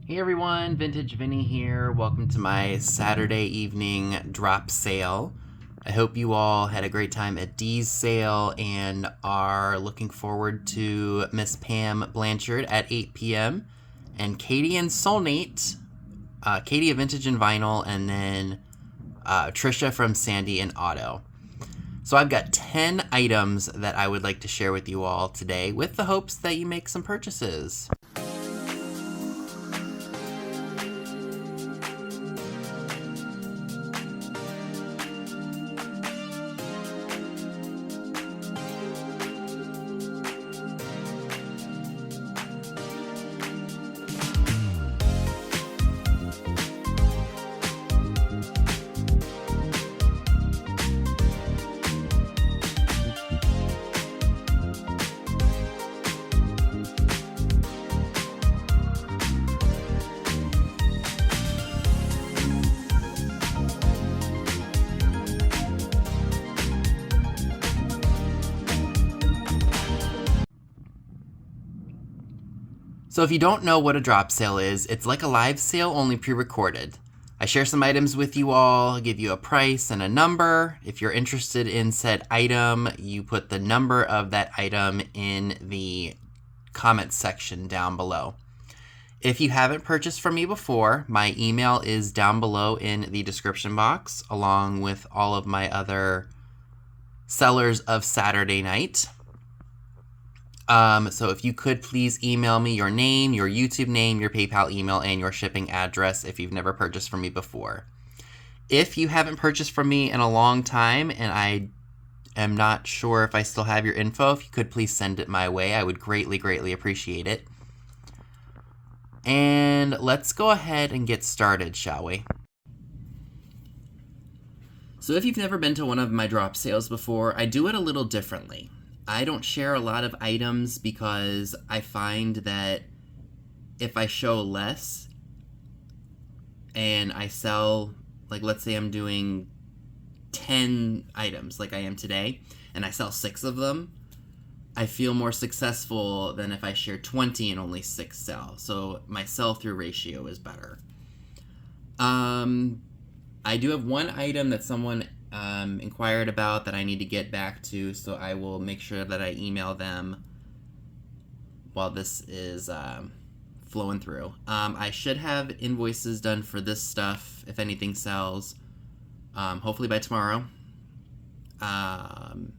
Hey everyone, Vintage Vinny here. Welcome to my Saturday evening drop sale. I hope you all had a great time at Dee's sale and are looking forward to Miss Pam Blanchard at 8 p.m. and Katie and Soulnate, Katie of Vintage and Vinyl, and then Trisha from Sandy and Auto. So I've got 10 items that I would like to share with you all today with the hopes that you make some purchases. So if you don't know what a drop sale is, it's like a live sale, only pre-recorded. I share some items with you all, give you a price and a number. If you're interested in said item, you put the number of that item in the comments section down below. If you haven't purchased from me before, my email is down below in the description box, along with all of my other sellers of Saturday night. So if you could please email me your name, your YouTube name, your PayPal email, and your shipping address if you've never purchased from me before. If you haven't purchased from me in a long time and I am not sure if I still have your info, if you could please send it my way, I would greatly, greatly appreciate it. And let's go ahead and get started, shall we? So if you've never been to one of my drop sales before, I do it a little differently. I don't share a lot of items because I find that if I show less and I sell, like let's say I'm doing 10 items like I am today, and I sell 6 of them, I feel more successful than if I share 20 and only 6 sell. So my sell-through ratio is better. I do have one item that someone inquired about that I need to get back to, so I will make sure that I email them while this is flowing through. I should have invoices done for this stuff if anything sells, hopefully by tomorrow. And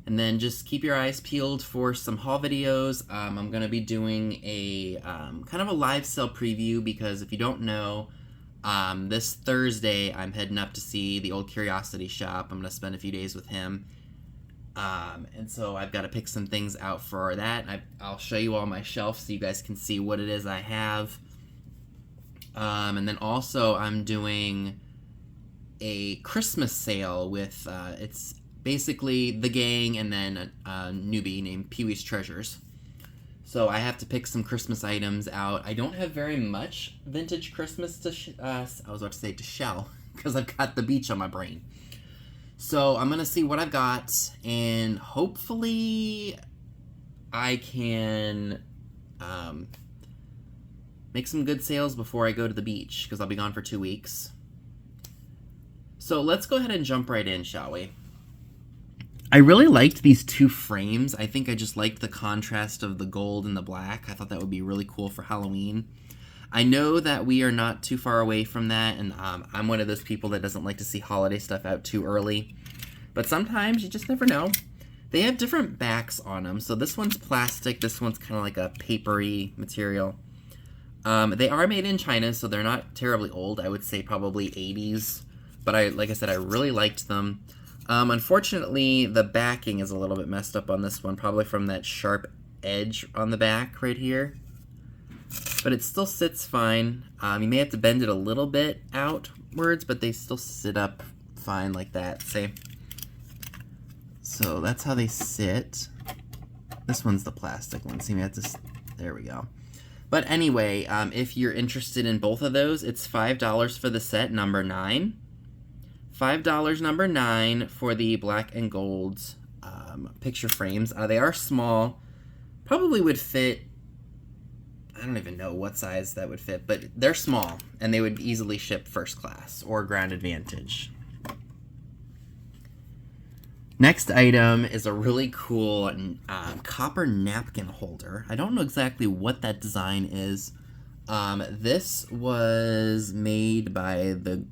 then just keep your eyes peeled for some haul videos. I'm going to be doing a kind of a live sale preview because if you don't know, this Thursday, I'm heading up to see the Old Curiosity Shop. I'm going to spend a few days with him. And so I've got to pick some things out for that. I'll show you all my shelf so you guys can see what it is I have. And then also I'm doing a Christmas sale with, it's basically the gang and then a newbie named Pee-wee's Treasures. So I have to pick some Christmas items out. I don't have very much vintage Christmas to I was about to say to shell, because I've got the beach on my brain. So I'm going to see what I've got, and hopefully I can make some good sales before I go to the beach, because I'll be gone for 2 weeks. So let's go ahead and jump right in, shall we? I really liked these 2 frames. I think I just liked the contrast of the gold and the black. I thought that would be really cool for Halloween. I know that we are not too far away from that, and I'm one of those people that doesn't like to see holiday stuff out too early. But sometimes you just never know. They have different backs on them. So this one's plastic. This one's kind of like a papery material. They are made in China, so they're not terribly old. I would say probably 80s. But like I said, I really liked them. Unfortunately, the backing is a little bit messed up on this one, probably from that sharp edge on the back right here. But it still sits fine. You may have to bend it a little bit outwards, but they still sit up fine like that, see? So that's how they sit. This one's the plastic one, see, we have to, there we go. But anyway, if you're interested in both of those, it's $5 for the set, number 9. $5 number 9 for the black and gold picture frames. They are small. Probably would fit I don't even know what size that would fit, but they're small, and they would easily ship first class or Ground Advantage. Next item is a really cool copper napkin holder. I don't know exactly what that design is. This was made by the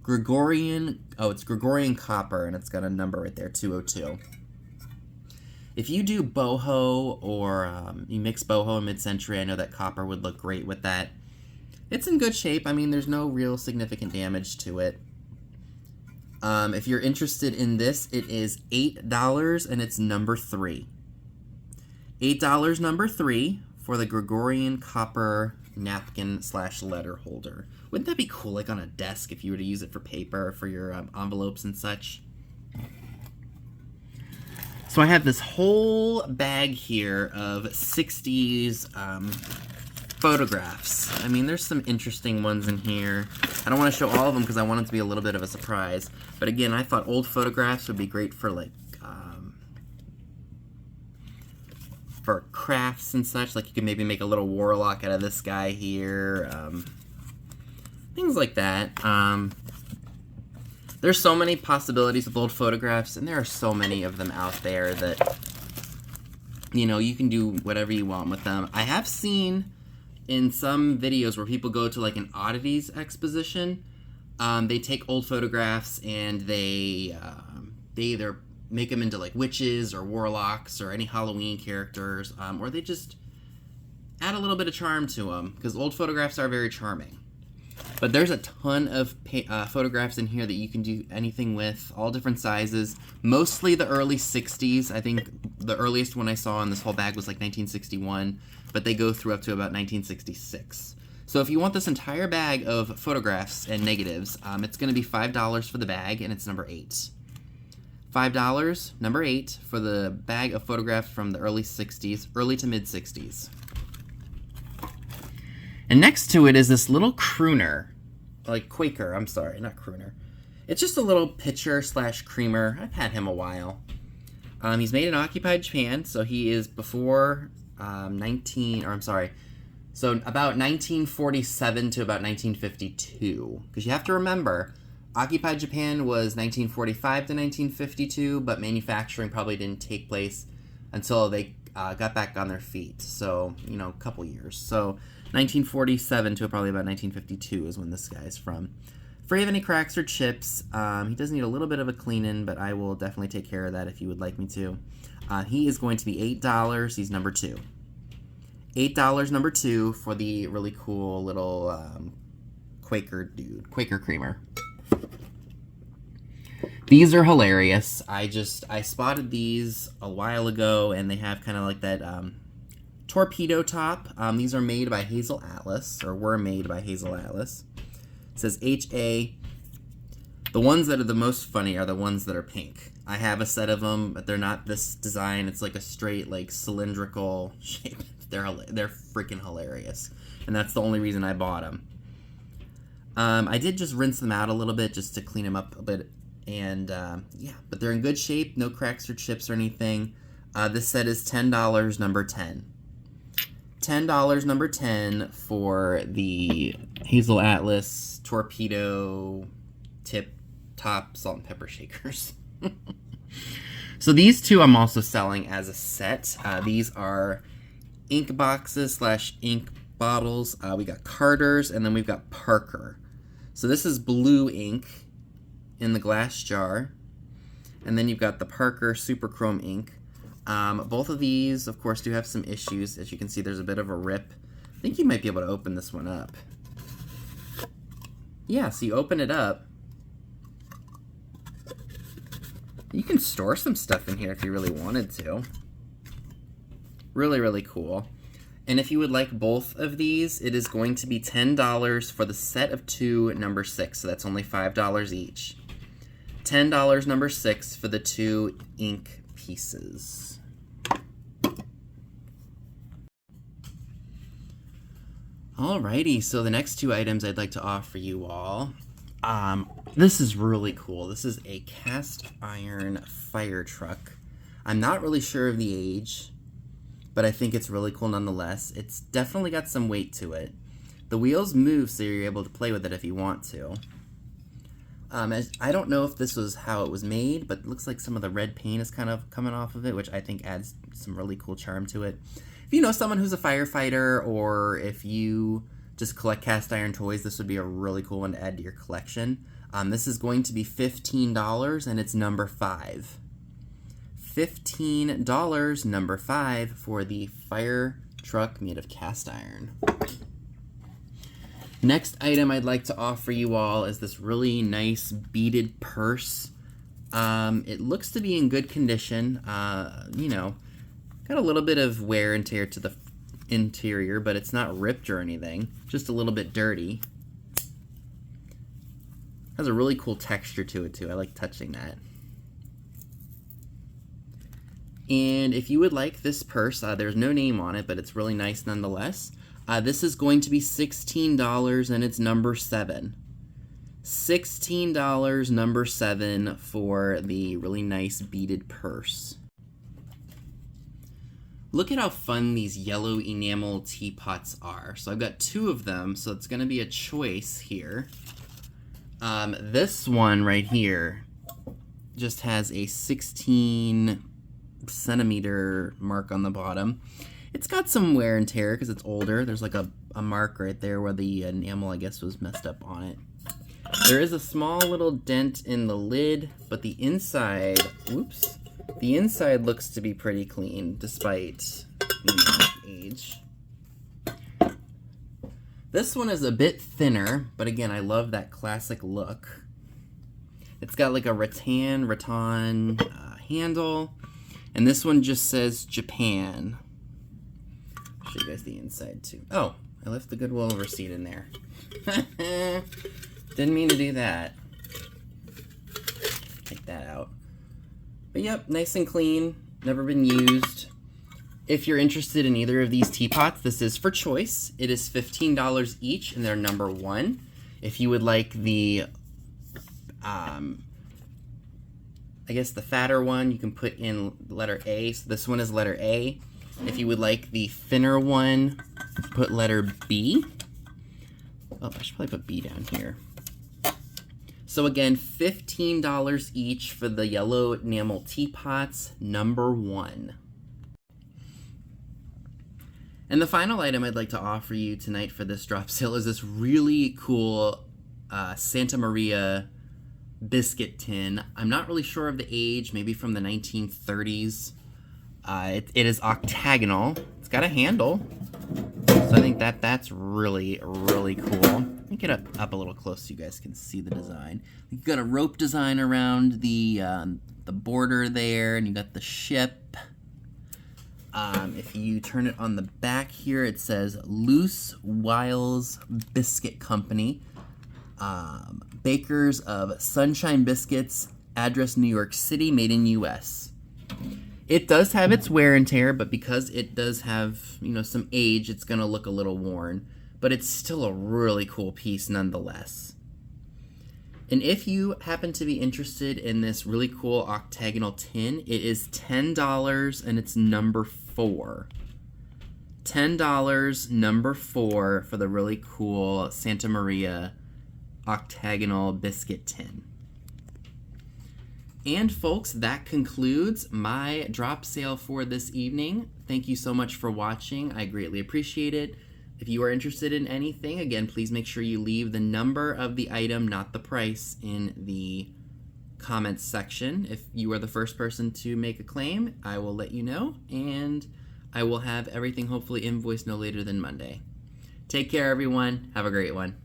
Gregorian, it's Gregorian Copper, and it's got a number right there, 202. If you do boho or you mix boho and mid-century, I know that copper would look great with that. It's in good shape. I mean, there's no real significant damage to it. If you're interested in this, it is $8 and it's number 3. $8 number 3 for the Gregorian Copper napkin / letter holder. Wouldn't that be cool, like on a desk, if you were to use it for paper, for your envelopes and such? So I have this whole bag here of 60s photographs. I mean, there's some interesting ones in here. I don't want to show all of them because I want it to be a little bit of a surprise. But again, I thought old photographs would be great for like for crafts and such. Like you could maybe make a little warlock out of this guy here. Things like that. There's so many possibilities with old photographs, and there are so many of them out there that, you know, you can do whatever you want with them. I have seen in some videos where people go to like an oddities exposition, they take old photographs and they either make them into like witches or warlocks or any Halloween characters, or they just add a little bit of charm to them, because old photographs are very charming. But there's a ton of photographs in here that you can do anything with, all different sizes. Mostly the early 60s. I think the earliest one I saw in this whole bag was like 1961, but they go through up to about 1966. So if you want this entire bag of photographs and negatives, it's going to be $5 for the bag, and it's number 8. $5, number 8, for the bag of photographs from the early 60s, early to mid 60s. And next to it is this little crooner, like Quaker, I'm sorry, not crooner. It's just a little pitcher / creamer. I've had him a while. He's made in occupied Japan, so he is before about 1947 to about 1952. Because you have to remember, occupied Japan was 1945 to 1952, but manufacturing probably didn't take place until they got back on their feet. So, you know, a couple years. So 1947 to probably about 1952 is when this guy's from. Free of any cracks or chips. He does need a little bit of a cleaning, but I will definitely take care of that if you would like me to. He is going to be $8. He's number 2. $8 number 2 for the really cool little Quaker dude, Quaker creamer. These are hilarious. I spotted these a while ago, and they have kind of like that torpedo top. These are made by Hazel Atlas, or were made by Hazel Atlas. It says HA. The ones that are the most funny are the ones that are pink. I have a set of them, but they're not this design. It's like a straight, like, cylindrical shape. They're freaking hilarious, and that's the only reason I bought them. I did just rinse them out a little bit just to clean them up a bit, and yeah, but they're in good shape. No cracks or chips or anything. This set is $10, number 10. $10, number 10 for the Hazel Atlas torpedo tip top salt and pepper shakers. So these two I'm also selling as a set. These are ink boxes / ink bottles. We got Carter's, and then we've got Parker. So this is blue ink in the glass jar, and then you've got the Parker Super Chrome ink. Both of these, of course, do have some issues. As you can see, there's a bit of a rip. I think you might be able to open this one up. Yeah, so you open it up. You can store some stuff in here if you really wanted to. Really, really cool. And if you would like both of these, it is going to be $10 for the set of 2, number 6. So that's only $5 each. $10, number 6 for the 2 ink pieces. Alrighty, so the next 2 items I'd like to offer you all. This is really cool. This is a cast iron fire truck. I'm not really sure of the age. but I think it's really cool nonetheless. It's definitely got some weight to it. The wheels move, so you're able to play with it if you want to. I don't know if this was how it was made, but it looks like some of the red paint is kind of coming off of it, which I think adds some really cool charm to it. If you know someone who's a firefighter, or if you just collect cast iron toys, this would be a really cool one to add to your collection. This is going to be $15, and it's number 5. $15, number 5, for the fire truck made of cast iron. Next item I'd like to offer you all is this really nice beaded purse. It looks to be in good condition. You know, got a little bit of wear and tear to the interior, but it's not ripped or anything. Just a little bit dirty. Has a really cool texture to it too. I like touching that. And if you would like this purse, there's no name on it, but it's really nice nonetheless. This is going to be $16, and it's number 7. $16, number 7, for the really nice beaded purse. Look at how fun these yellow enamel teapots are. So I've got 2 of them, so it's going to be a choice here. This one right here just has a 16 centimeter mark on the bottom. It's got some wear and tear because it's older. There's like a mark right there where the enamel, I guess, was messed up on it. There is a small little dent in the lid, but the inside, whoops, the inside looks to be pretty clean despite, you know, age. This one is a bit thinner, but again, I love that classic look. It's got like a rattan handle, and this one just says Japan. I'll show you guys the inside too. Oh, I left the Goodwill receipt in there. Didn't mean to do that. Take that out. But yep, nice and clean, never been used. If you're interested in either of these teapots, this is for choice. It is $15 each, and they're number 1. If you would like the, I guess the fatter one, you can put in letter A. So this one is letter A. If you would like the thinner one, put letter B. Oh, I should probably put B down here. So again, $15 each for the yellow enamel teapots, number 1. And the final item I'd like to offer you tonight for this drop sale is this really cool Santa Maria biscuit tin. I'm not really sure of the age, maybe from the 1930s. It is octagonal. It's got a handle, so I think that's really, really cool. Let me get up a little close so you guys can see the design. You've got a rope design around the border there, and you got the ship. If you turn it on the back here, it says Loose Wiles Biscuit Company. Bakers of Sunshine Biscuits, address New York City, made in U.S. It does have its wear and tear, but because it does have, you know, some age, it's going to look a little worn. But it's still a really cool piece nonetheless. And if you happen to be interested in this really cool octagonal tin, it is $10, and it's number 4. $10, number 4, for the really cool Santa Maria octagonal biscuit tin. And folks, that concludes my drop sale for this evening. Thank you so much for watching. I greatly appreciate it. If you are interested in anything, again, please make sure you leave the number of the item, not the price, in the comments section. If you are the first person to make a claim, I will let you know, and I will have everything hopefully invoiced no later than Monday. Take care, everyone. Have a great one.